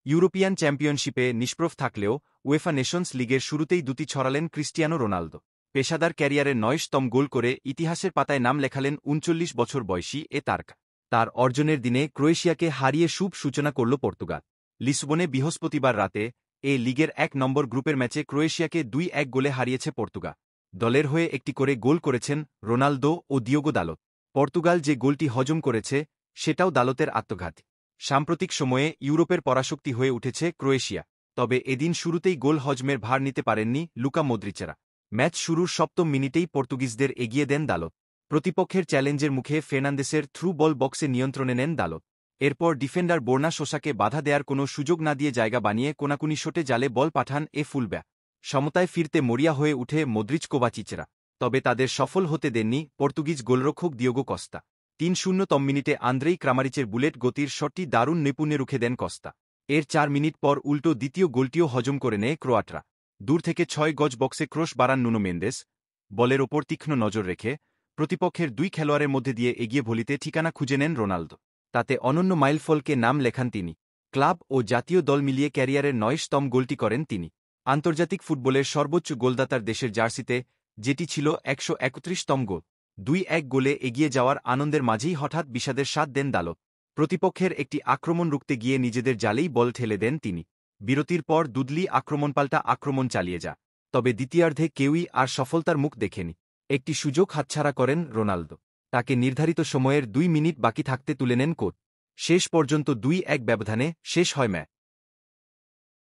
European চ্যাম্পিয়নশিপে নিষ্প্রভ থাকলেও UEFA Nations লিগের শুরুতেই দুটি ছড়ালেন ক্রিস্টিয়ানো রোনালদো। পেশাদার ক্যারিয়ারের ৯তম গোল করে ইতিহাসের পাতায় নাম লেখালেন ৩৯ বছর বয়সী এ তারকা। তার অর্জনের দিনে ক্রোয়েশিয়াকে হারিয়ে শুভ সূচনা করল পর্তুগাল। লিসবনে বৃহস্পতিবার রাতে এ লিগের ১ নম্বর গ্রুপের ম্যাচে ক্রোয়েশিয়াকে ২-১ গোলে হারিয়েছে পর্তুগাল। দলের হয়ে একটি করে গোল করেছেন রোনালদো ও দিয়েগো দালত। পর্তুগাল যে গোলটি হজম করেছে সেটাও দালতের আত্মঘাত। সাম্প্রতিক সময়ে ইউরোপের পরাশক্তি হয়ে উঠেছে ক্রোয়েশিয়া। তবে এদিন শুরুতেই গোল হজমের ভার নিতে পারেননি লুকা মদ্রিচেরা। ম্যাচ শুরুর ৭ম মিনিটেই পর্তুগিজদের এগিয়ে দেন দালত। প্রতিপক্ষের চ্যালেঞ্জের মুখে ফের্নান্দেসের থ্রু বল বক্সে নিয়ন্ত্রণে নেন দালত। এরপর ডিফেন্ডার বোর্না সোসাকে বাধা দেয়ার কোনো সুযোগ না দিয়ে জায়গা বানিয়ে কোনাকুনি শটে জালে বল পাঠান এ ফুলব্যাক। সমতায় ফিরতে মরিয়া হয়ে উঠে মদ্রিচ কোভাচিচেরা। তবে তাদের সফল হতে দেননি পর্তুগিজ গোলরক্ষক দিয়েগো কস্তা। ৩-০তম মিনিটে আন্দ্রেই ক্রামারিচের বুলেট গতির শটটি দারুণ নৈপুণ্যে রুখে দেন কস্তা। এর ৪ মিনিট পর উল্টো দ্বিতীয় গোলটিও হজম করে নেয় ক্রোয়াটরা। দূর থেকে ৬ গজ বক্সে ক্রস বাড়ান নুনো মেন্দেস। বলের ওপর তীক্ষ্ণ নজর রেখে প্রতিপক্ষের ২ খেলোয়াড়ের মধ্যে দিয়ে এগিয়ে ভলিতে ঠিকানা খুঁজে নেন রোনালদো। তাতে অনন্য মাইলফলকে নাম লেখান তিনি। ক্লাব ও জাতীয় দল মিলিয়ে ক্যারিয়ারের ৯তম গোলটি করেন তিনি। আন্তর্জাতিক ফুটবলের সর্বোচ্চ গোলদাতার দেশের জার্সিতে যেটি ছিল ১৩১তম গোল। ২-১ গোলে এগিয়ে যাওয়ার আনন্দের মাঝেই হঠাৎ বিষাদের স্বাদ দেন দালত। প্রতিপক্ষের একটি আক্রমণ রুখতে গিয়ে নিজেদের জালেই বল ঠেলে দেন তিনি। বিরতির পর দুদলি আক্রমণপাল্টা আক্রমণ চালিয়ে যা। তবে দ্বিতীয়ার্ধে কেউই আর সফলতার মুখ দেখেনি। একটি সুযোগ হাতছাড়া করেন রোনালদো। তাকে নির্ধারিত সময়ের ২ মিনিট বাকি থাকতে তুলে নেন কোচ। শেষ পর্যন্ত ২-১ ব্যবধানে শেষ হয় ম্যাচ।